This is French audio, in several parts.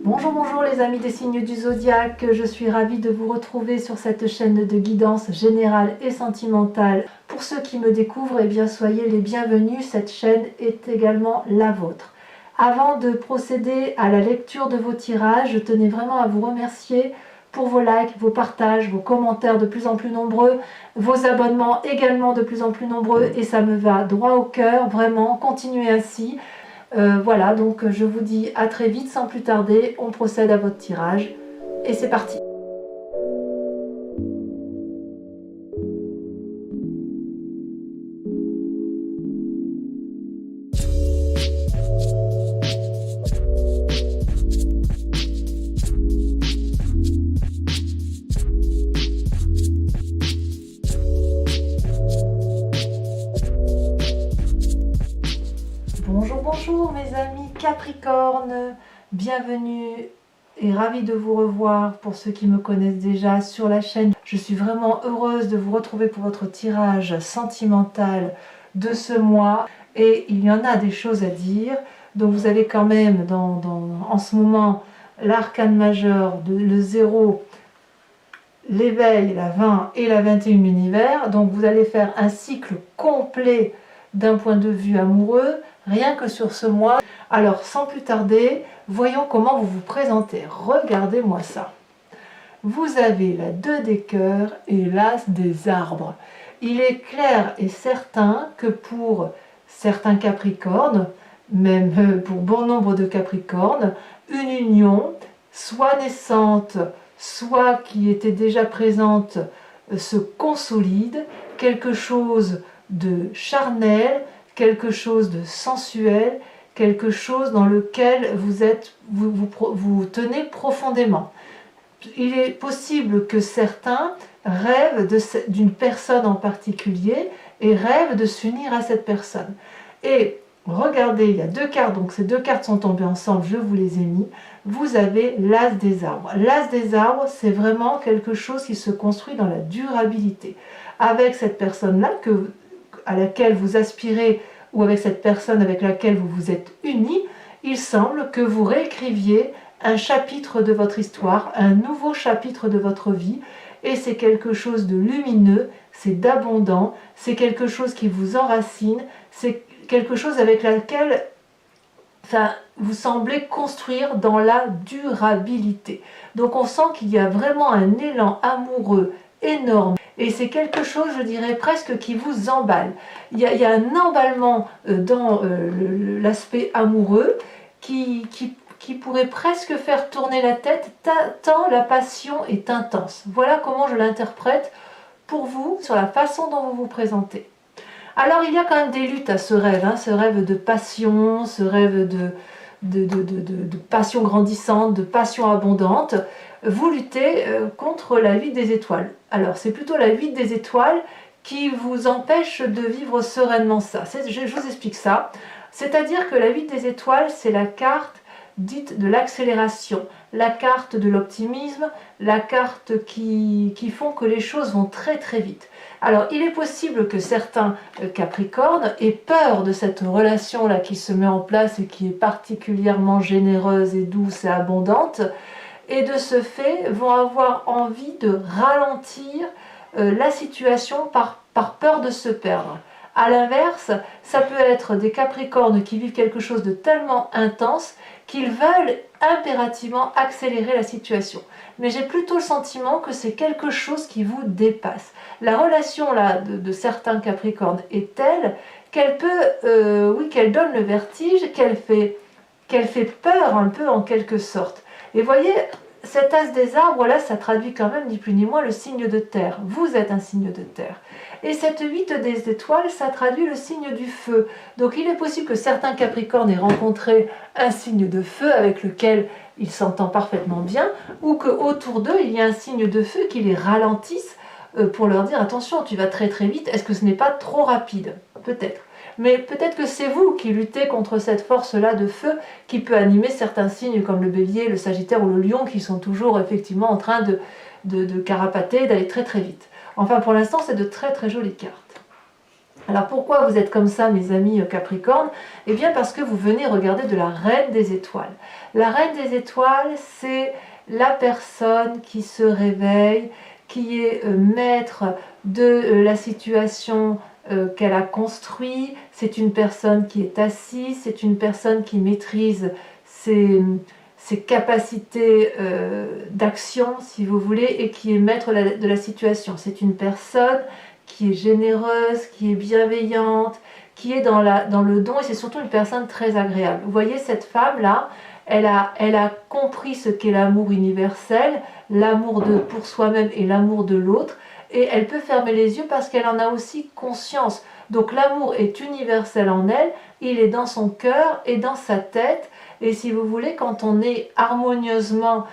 Bonjour, bonjour les amis des signes du zodiaque, je suis ravie de vous retrouver sur cette chaîne de guidance générale et sentimentale. Pour ceux qui me découvrent, eh bien soyez les bienvenus, cette chaîne est également la vôtre. Avant de procéder à la lecture de vos tirages, je tenais vraiment à vous remercier pour vos likes, vos partages, vos commentaires de plus en plus nombreux, vos abonnements également de plus en plus nombreux et ça me va droit au cœur, vraiment, continuez ainsi. Voilà, donc je vous dis à très vite sans plus tarder, on procède à votre tirage et c'est parti. Bonjour, bonjour mes amis Capricorne, bienvenue et ravie de vous revoir pour ceux qui me connaissent déjà sur la chaîne. Je suis vraiment heureuse de vous retrouver pour votre tirage sentimental de ce mois et il y en a des choses à dire. Donc vous avez quand même en ce moment l'arcane majeur, le 0, l'éveil, la 20 et la 21 univers. Donc vous allez faire un cycle complet d'un point de vue amoureux, rien que sur ce mois. Alors sans plus tarder, voyons comment vous vous présentez. Regardez-moi ça. Vous avez la 2 des cœurs et l'as des arbres. Il est clair et certain que pour certains Capricornes, même pour bon nombre de Capricornes, une union, soit naissante, soit qui était déjà présente, se consolide, quelque chose de charnel, quelque chose de sensuel, quelque chose dans lequel vous tenez profondément. Il est possible que certains rêvent d'une personne en particulier et rêvent de s'unir à cette personne. Et regardez, il y a 2 cartes, donc ces 2 cartes sont tombées ensemble, je vous les ai mis. Vous avez l'as des arbres. L'as des arbres, c'est vraiment quelque chose qui se construit dans la durabilité. Avec cette personne-là à laquelle vous aspirez ou avec cette personne avec laquelle vous vous êtes unis, il semble que vous réécriviez un chapitre de votre histoire, un nouveau chapitre de votre vie, et c'est quelque chose de lumineux, c'est d'abondant, c'est quelque chose qui vous enracine, c'est quelque chose avec laquelle vous semblez construire dans la durabilité. Donc on sent qu'il y a vraiment un élan amoureux énorme et c'est quelque chose, je dirais presque, qui vous emballe. Il y a un emballement dans l'aspect amoureux qui pourrait presque faire tourner la tête tant la passion est intense. Voilà comment je l'interprète pour vous sur la façon dont vous vous présentez. Alors il y a quand même des luttes à ce rêve de passion, ce rêve de passion grandissante, de passion abondante. Vous luttez contre la 8 des étoiles. Alors c'est plutôt la 8 des étoiles qui vous empêche de vivre sereinement ça. Je vous explique ça. C'est-à-dire que la 8 des étoiles, c'est la carte dite de l'accélération, la carte de l'optimisme, la carte qui font que les choses vont très très vite. Alors il est possible que certains Capricornes aient peur de cette relation-là qui se met en place et qui est particulièrement généreuse et douce et abondante, et de ce fait vont avoir envie de ralentir la situation par peur de se perdre. A l'inverse, ça peut être des Capricornes qui vivent quelque chose de tellement intense qu'ils veulent impérativement accélérer la situation. Mais j'ai plutôt le sentiment que c'est quelque chose qui vous dépasse. La relation là de certains Capricornes est telle qu'elle peut, qu'elle donne le vertige, qu'elle fait peur un peu en quelque sorte. Et voyez, cet as des arbres là, ça traduit quand même ni plus ni moins le signe de terre. Vous êtes un signe de terre. Et cette 8 des étoiles, ça traduit le signe du feu. Donc il est possible que certains Capricornes aient rencontré un signe de feu avec lequel ils s'entendent parfaitement bien, ou qu'autour d'eux, il y a un signe de feu qui les ralentisse pour leur dire attention, tu vas très très vite, est-ce que ce n'est pas trop rapide? Peut-être. Mais peut-être que c'est vous qui luttez contre cette force-là de feu qui peut animer certains signes comme le bélier, le sagittaire ou le lion qui sont toujours effectivement en train de carapater, d'aller très très vite. Enfin pour l'instant c'est de très très jolies cartes. Alors pourquoi vous êtes comme ça, mes amis Capricorne? Eh bien parce que vous venez regarder de la Reine des Étoiles. La Reine des Étoiles, c'est la personne qui se réveille, qui est maître de la situation qu'elle a construite. C'est une personne qui est assise, c'est une personne qui maîtrise ses capacités d'action, si vous voulez, et qui est maître de la situation. C'est une personne qui est généreuse, qui est bienveillante, qui est dans le don, et c'est surtout une personne très agréable. Vous voyez, cette femme-là, elle a compris ce qu'est l'amour universel, l'amour pour soi-même et l'amour de l'autre, et elle peut fermer les yeux parce qu'elle en a aussi conscience. Donc l'amour est universel en elle, il est dans son cœur et dans sa tête, et si vous voulez, quand on est harmonieusement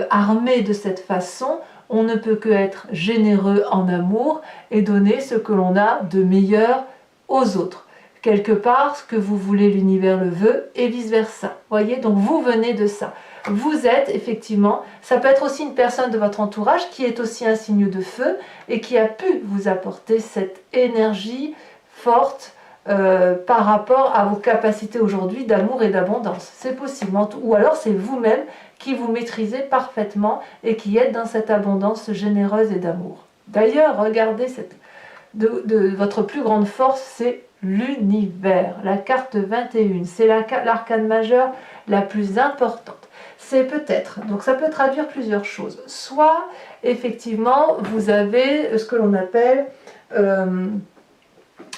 armé de cette façon, on ne peut que être généreux en amour et donner ce que l'on a de meilleur aux autres. Quelque part, ce que vous voulez, l'univers le veut, et vice-versa. Voyez, donc vous venez de ça. Vous êtes effectivement, ça peut être aussi une personne de votre entourage qui est aussi un signe de feu et qui a pu vous apporter cette énergie forte par rapport à vos capacités aujourd'hui d'amour et d'abondance. C'est possible, ou alors c'est vous-même qui vous maîtrisez parfaitement et qui êtes dans cette abondance généreuse et d'amour. D'ailleurs, regardez, votre plus grande force, c'est l'univers, la carte 21, c'est l'arcane majeure la plus importante. C'est peut-être, donc ça peut traduire plusieurs choses. Soit, effectivement, vous avez ce que l'on appelle,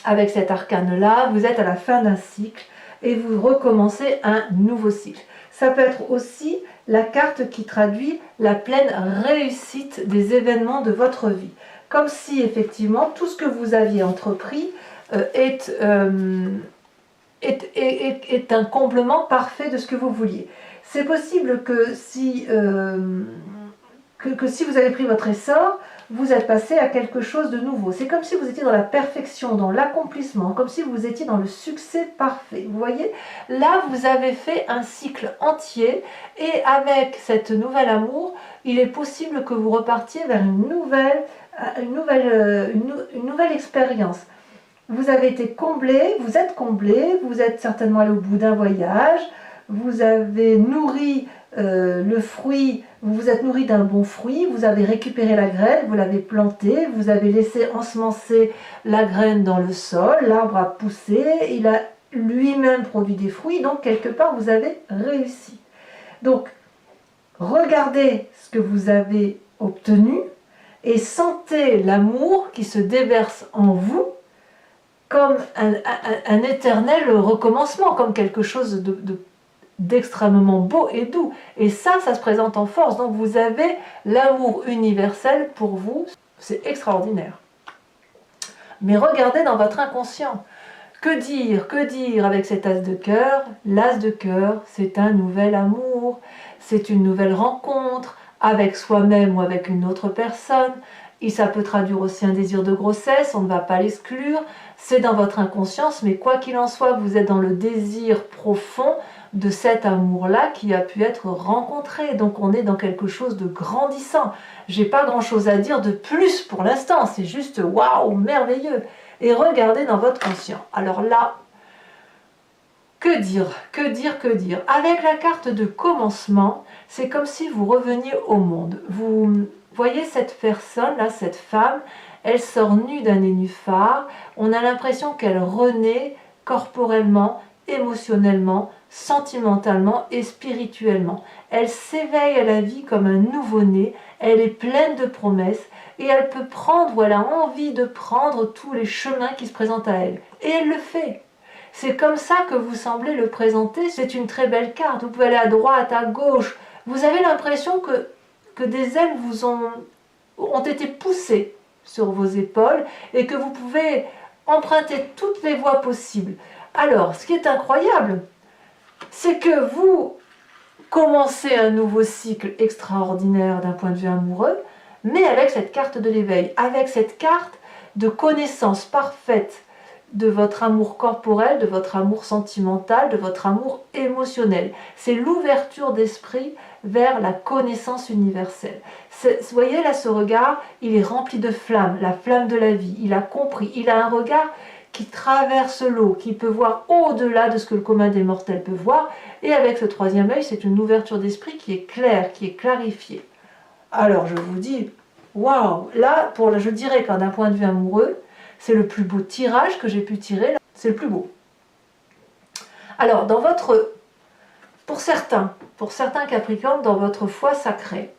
avec cet arcane-là, vous êtes à la fin d'un cycle et vous recommencez un nouveau cycle. Ça peut être aussi la carte qui traduit la pleine réussite des événements de votre vie. Comme si, effectivement, tout ce que vous aviez entrepris est un comblement parfait de ce que vous vouliez. C'est possible que si vous avez pris votre essor, vous êtes passé à quelque chose de nouveau. C'est comme si vous étiez dans la perfection, dans l'accomplissement, comme si vous étiez dans le succès parfait. Vous voyez, là, vous avez fait un cycle entier et avec cette nouvelle amour, il est possible que vous repartiez vers une nouvelle expérience. Vous avez été comblé, vous êtes certainement allé au bout d'un voyage, vous avez nourri le fruit, vous vous êtes nourri d'un bon fruit, vous avez récupéré la graine, vous l'avez plantée, vous avez laissé ensemencer la graine dans le sol, l'arbre a poussé, il a lui-même produit des fruits, donc quelque part vous avez réussi. Donc, regardez ce que vous avez obtenu et sentez l'amour qui se déverse en vous comme un éternel recommencement, comme quelque chose d'extrêmement beau et doux. Et ça se présente en force. Donc vous avez l'amour universel pour vous. C'est extraordinaire. Mais regardez dans votre inconscient. Que dire avec cet as de cœur? L'as de cœur, c'est un nouvel amour. C'est une nouvelle rencontre avec soi-même ou avec une autre personne. Et ça peut traduire aussi un désir de grossesse, on ne va pas l'exclure. C'est dans votre inconscience, mais quoi qu'il en soit, vous êtes dans le désir profond de cet amour-là qui a pu être rencontré. Donc on est dans quelque chose de grandissant. J'ai pas grand-chose à dire de plus pour l'instant, c'est juste waouh, merveilleux. Et regardez dans votre conscient. Alors là, que dire? Avec la carte de commencement, c'est comme si vous reveniez au monde. Vous voyez cette personne-là, cette femme, elle sort nue d'un nénuphar. On a l'impression qu'elle renaît corporellement, émotionnellement, sentimentalement et spirituellement. Elle s'éveille à la vie comme un nouveau-né, elle est pleine de promesses et elle peut prendre ou elle a envie de prendre tous les chemins qui se présentent à elle. Et elle le fait. C'est comme ça que vous semblez le présenter, c'est une très belle carte. Vous pouvez aller à droite, à gauche. Vous avez l'impression que des ailes vous ont été poussées sur vos épaules et que vous pouvez emprunter toutes les voies possibles. Alors, ce qui est incroyable, c'est que vous commencez un nouveau cycle extraordinaire d'un point de vue amoureux, mais avec cette carte de l'éveil, avec cette carte de connaissance parfaite de votre amour corporel, de votre amour sentimental, de votre amour émotionnel. C'est l'ouverture d'esprit vers la connaissance universelle. Vous voyez là ce regard, il est rempli de flamme, la flamme de la vie. Il a compris, il a un regard qui traverse l'eau, qui peut voir au-delà de ce que le commun des mortels peut voir. Et avec ce troisième œil, c'est une ouverture d'esprit qui est claire, qui est clarifiée. Alors je vous dis, waouh, là, je dirais qu'un d'un point de vue amoureux, c'est le plus beau tirage que j'ai pu tirer, c'est le plus beau. Alors, pour certains Capricornes, dans votre foi sacrée,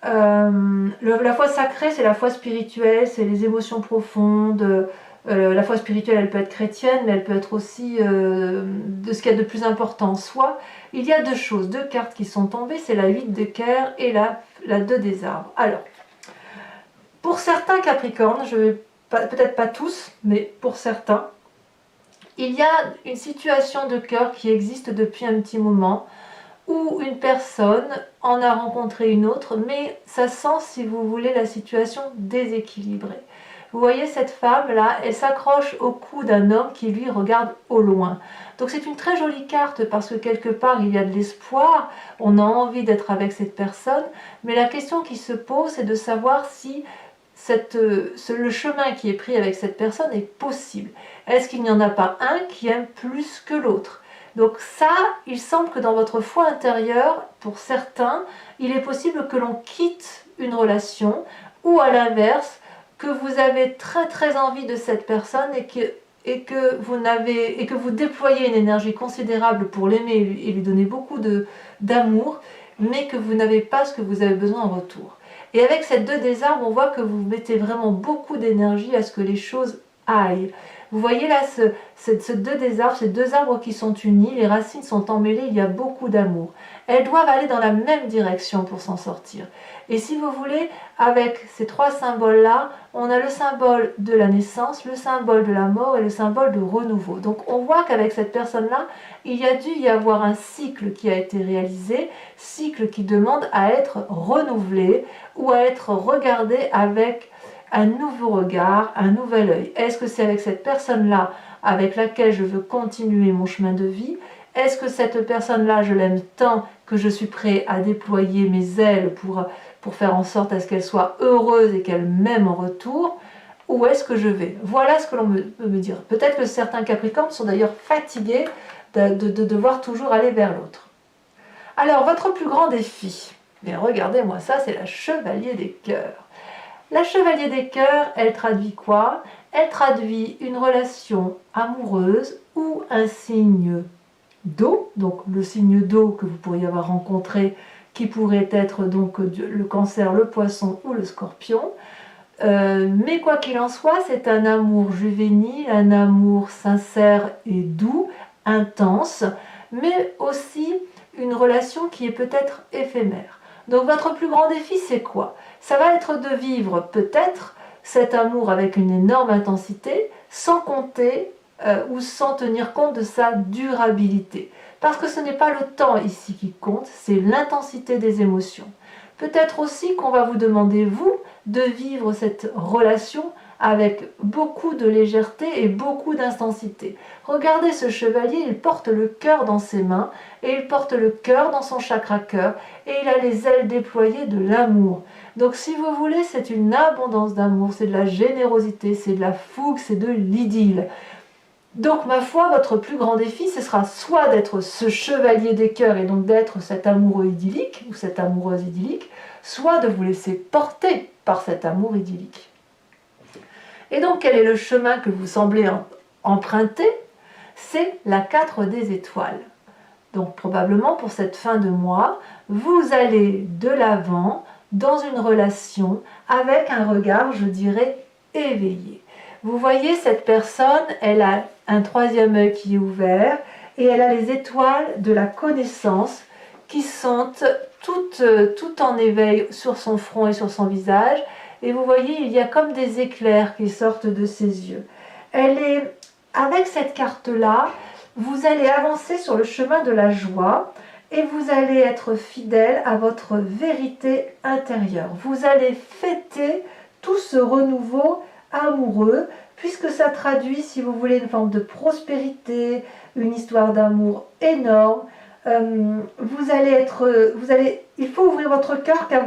la foi sacrée, c'est la foi spirituelle, c'est les émotions profondes. La foi spirituelle, elle peut être chrétienne, mais elle peut être aussi de ce qu'il y a de plus important en soi. Il y a deux choses, deux cartes qui sont tombées, c'est la 8 de cœur et la 2 des arbres. Alors, pour certains Capricornes, peut-être pas tous, mais pour certains, il y a une situation de cœur qui existe depuis un petit moment, où une personne en a rencontré une autre, mais ça sent, si vous voulez, la situation déséquilibrée. Vous voyez cette femme-là, elle s'accroche au cou d'un homme qui lui regarde au loin. Donc c'est une très jolie carte parce que quelque part il y a de l'espoir, on a envie d'être avec cette personne, mais la question qui se pose c'est de savoir si le chemin qui est pris avec cette personne est possible. Est-ce qu'il n'y en a pas un qui aime plus que l'autre ? Donc ça, il semble que dans votre foi intérieure, pour certains, il est possible que l'on quitte une relation ou à l'inverse, que vous avez très très envie de cette personne et que vous déployez une énergie considérable pour l'aimer et lui donner beaucoup d'amour, mais que vous n'avez pas ce que vous avez besoin en retour. Et avec cette 2 des arbres, on voit que vous mettez vraiment beaucoup d'énergie à ce que les choses aillent. Vous voyez là ce 2 des arbres, ces deux arbres qui sont unis, les racines sont emmêlées, il y a beaucoup d'amour. Elles doivent aller dans la même direction pour s'en sortir. Et si vous voulez, avec ces 3 symboles-là, on a le symbole de la naissance, le symbole de la mort et le symbole de renouveau. Donc on voit qu'avec cette personne-là, il y a dû y avoir un cycle qui a été réalisé, cycle qui demande à être renouvelé ou à être regardé avec un nouveau regard, un nouvel œil. Est-ce que c'est avec cette personne-là avec laquelle je veux continuer mon chemin de vie? Est-ce que cette personne-là, je l'aime tant que je suis prêt à déployer mes ailes pour faire en sorte à ce qu'elle soit heureuse et qu'elle m'aime en retour? Où est-ce que je vais? Voilà ce que l'on peut me dire. Peut-être que certains Capricornes sont d'ailleurs fatigués de devoir toujours aller vers l'autre. Alors, votre plus grand défi, mais regardez-moi ça, c'est la chevalier des cœurs. La chevalier des cœurs, elle traduit quoi? Elle traduit une relation amoureuse ou un signe d'eau, donc le signe d'eau que vous pourriez avoir rencontré, qui pourrait être donc le cancer, le poisson ou le scorpion. Mais quoi qu'il en soit, c'est un amour juvénile, un amour sincère et doux, intense, mais aussi une relation qui est peut-être éphémère. Donc votre plus grand défi, c'est quoi? Ça va être de vivre peut-être cet amour avec une énorme intensité, sans compter ou sans tenir compte de sa durabilité. Parce que ce n'est pas le temps ici qui compte, c'est l'intensité des émotions. Peut-être aussi qu'on va vous demander, vous, de vivre cette relation avec beaucoup de légèreté et beaucoup d'intensité. Regardez ce chevalier, il porte le cœur dans ses mains et il porte le cœur dans son chakra cœur et il a les ailes déployées de l'amour. Donc si vous voulez, c'est une abondance d'amour, c'est de la générosité, c'est de la fougue, c'est de l'idylle. Donc ma foi, votre plus grand défi, ce sera soit d'être ce chevalier des cœurs et donc d'être cet amoureux idyllique ou cette amoureuse idyllique, soit de vous laisser porter par cet amour idyllique. Et donc quel est le chemin que vous semblez emprunter? C'est la 4 des étoiles. Donc probablement pour cette fin de mois, vous allez de l'avant dans une relation avec un regard, je dirais, éveillé. Vous voyez, cette personne, elle a un troisième œil qui est ouvert et elle a les étoiles de la connaissance qui sont toutes en éveil sur son front et sur son visage. Et vous voyez, il y a comme des éclairs qui sortent de ses yeux. Avec cette carte-là, vous allez avancer sur le chemin de la joie et vous allez être fidèle à votre vérité intérieure. Vous allez fêter tout ce renouveau amoureux, puisque ça traduit, si vous voulez, une forme de prospérité, une histoire d'amour énorme. Il faut ouvrir votre cœur car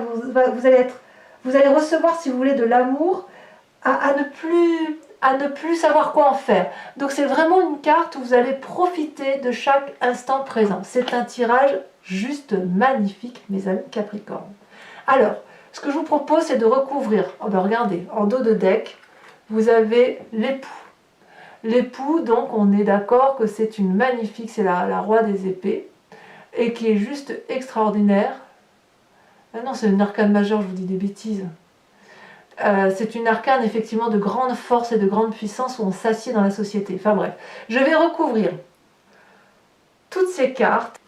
vous allez recevoir, si vous voulez, de l'amour à ne plus à ne plus savoir quoi en faire. Donc c'est vraiment une carte où vous allez profiter de chaque instant présent. C'est un tirage juste magnifique, mes amis Capricorne. Alors, ce que je vous propose, c'est de recouvrir, oh ben regardez, en dos de deck, vous avez l'époux. L'époux, donc on est d'accord que c'est une magnifique, c'est la roi des épées, et qui est juste extraordinaire. Ah non, c'est une arcane majeure, je vous dis des bêtises. C'est une arcane effectivement de grande force et de grande puissance où on s'assied dans la société. Enfin bref, je vais recouvrir toutes ces cartes.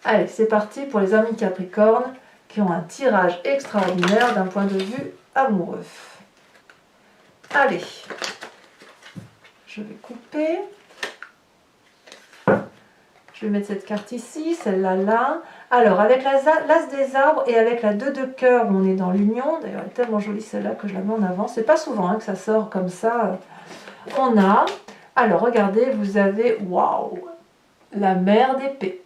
Allez, c'est parti pour les amis Capricorne qui ont un tirage extraordinaire d'un point de vue amoureux. Allez, je vais couper. Je vais mettre cette carte ici, celle-là là. Alors, avec l'as des arbres et avec la 2 de cœur, on est dans l'union. D'ailleurs, elle est tellement jolie celle-là que je la mets en avant. C'est pas souvent que ça sort comme ça. On a, alors regardez, vous avez, waouh, la mère d'épée.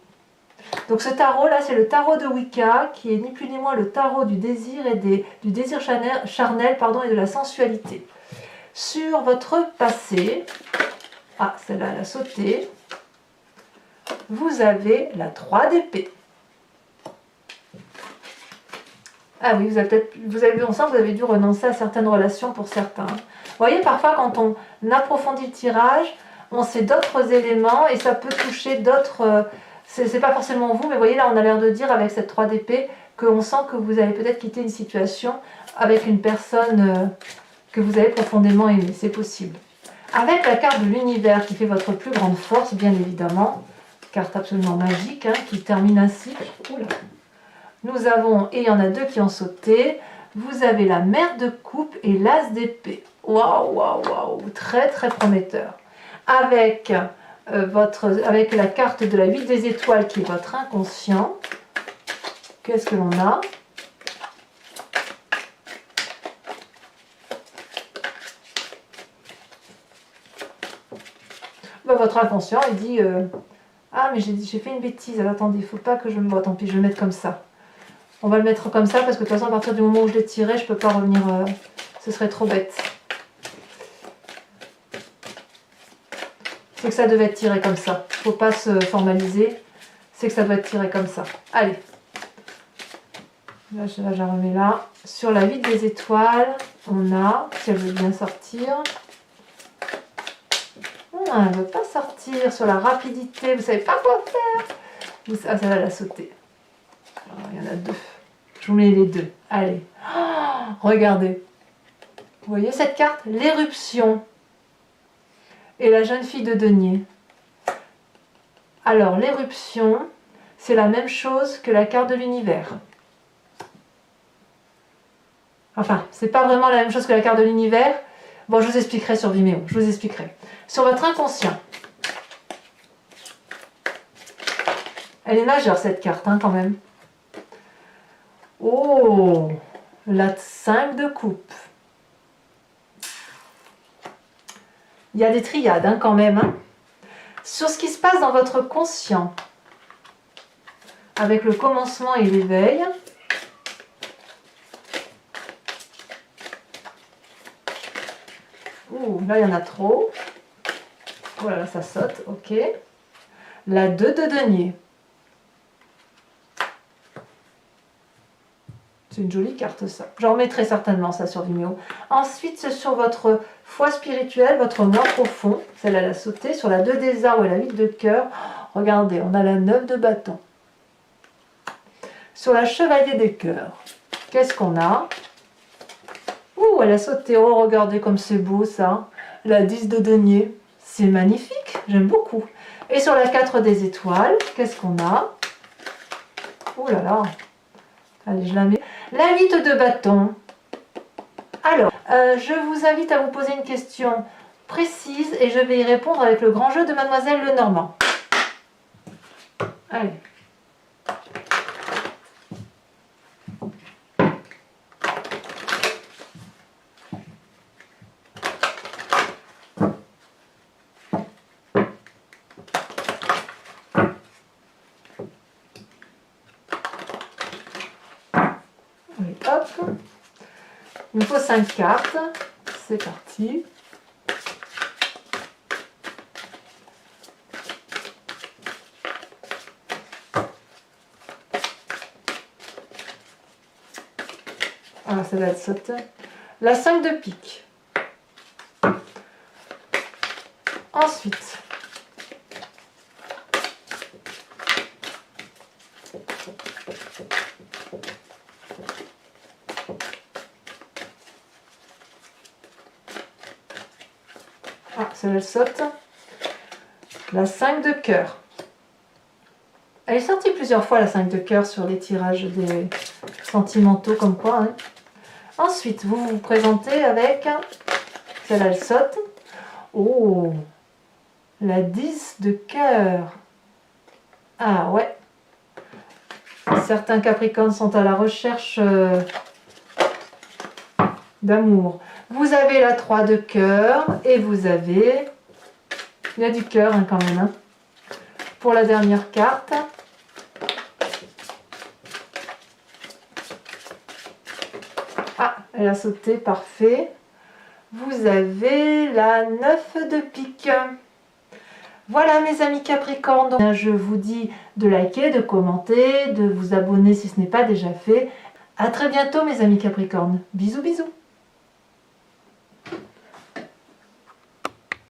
Donc ce tarot-là, c'est le tarot de Wicca, qui est ni plus ni moins le tarot du désir et du désir charnel, pardon, et de la sensualité. Sur votre passé, ah, celle-là, elle a sauté. Vous avez la 3 d'épée. Ah oui, on sent que vous avez dû renoncer à certaines relations pour certains. Vous voyez, parfois quand on approfondit le tirage, on sait d'autres éléments et ça peut toucher d'autres... c'est pas forcément vous, mais vous voyez là, on a l'air de dire avec cette 3 d'épée qu'on sent que vous allez peut-être quitter une situation avec une personne que vous avez profondément aimée. C'est possible. Avec la carte de l'univers qui fait votre plus grande force, bien évidemment, carte absolument magique, hein, qui termine ainsi. Oula. Nous avons, et il y en a 2 qui ont sauté, vous avez la mère de coupe et l'as d'épée. Waouh, waouh, waouh, très très prometteur. Avec, avec la carte de la 8 des étoiles qui est votre inconscient, qu'est-ce que l'on a? Ben, votre inconscient, il dit ah, mais j'ai fait une bêtise, alors attendez, il ne faut pas que je me... Bon, tant pis, je vais le mettre comme ça. On va le mettre comme ça, parce que de toute façon, à partir du moment où je l'ai tiré, je ne peux pas revenir... ce serait trop bête. C'est que ça devait être tiré comme ça. Il ne faut pas se formaliser. C'est que ça doit être tiré comme ça. Allez. Là, je la remets là. Sur la 8 des étoiles, on a, si elle veut bien sortir... elle ne veut pas sortir. Sur la rapidité, vous ne savez pas quoi faire. Ah, ça va la sauter. Alors, il y en a 2. Je vous mets les 2. Allez. Oh, regardez. Vous voyez cette carte? L'éruption. Et la jeune fille de denier. Alors, l'éruption, c'est la même chose que la carte de l'univers. Enfin, c'est pas vraiment la même chose que la carte de l'univers. Bon, je vous expliquerai sur Vimeo. Je vous expliquerai. Sur votre inconscient. Elle est majeure, cette carte, hein, quand même. Oh, la 5 de coupe. Il y a des triades, hein, quand même. Hein. Sur ce qui se passe dans votre conscient, avec le commencement et l'éveil. Ouh, là, il y en a trop. Oh là là, ça saute, ok. La 2 de denier. C'est une jolie carte, ça. J'en remettrai certainement ça sur Vimeo. Ensuite, c'est sur votre foi spirituelle, votre moi profond. Celle-là, elle a sauté. Sur la 2 des arbres et la 8 de cœur. Regardez, on a la 9 de bâton. Sur la chevalier des cœurs, qu'est-ce qu'on a? Ouh, elle a sauté. Oh, regardez comme c'est beau, ça. La 10 de denier. C'est magnifique. J'aime beaucoup. Et sur la 4 des étoiles, qu'est-ce qu'on a? Ouh là là. Allez, je la mets. La 8 de bâton. Alors, je vous invite à vous poser une question précise et je vais y répondre avec le grand jeu de Mademoiselle Lenormand. Allez. Hop. Il me faut 5 cartes. c'est parti. Ah, celle-là, elle saute. La 5 de pique. Ensuite, ah, celle-là, elle saute. La 5 de cœur. Elle est sortie plusieurs fois, la 5 de cœur, sur les tirages des sentimentaux, comme quoi. Hein. Ensuite, vous vous présentez avec... Celle-là, elle saute. Oh, la 10 de cœur. Ah ouais. Certains Capricornes sont à la recherche d'amour. Vous avez la 3 de cœur et vous avez... Il y a du cœur hein, quand même. Hein. Pour la dernière carte. Ah, elle a sauté, parfait. Vous avez la 9 de pique. Voilà mes amis Capricorne, je vous dis de liker, de commenter, de vous abonner si ce n'est pas déjà fait. A très bientôt mes amis Capricorne. Bisous bisous.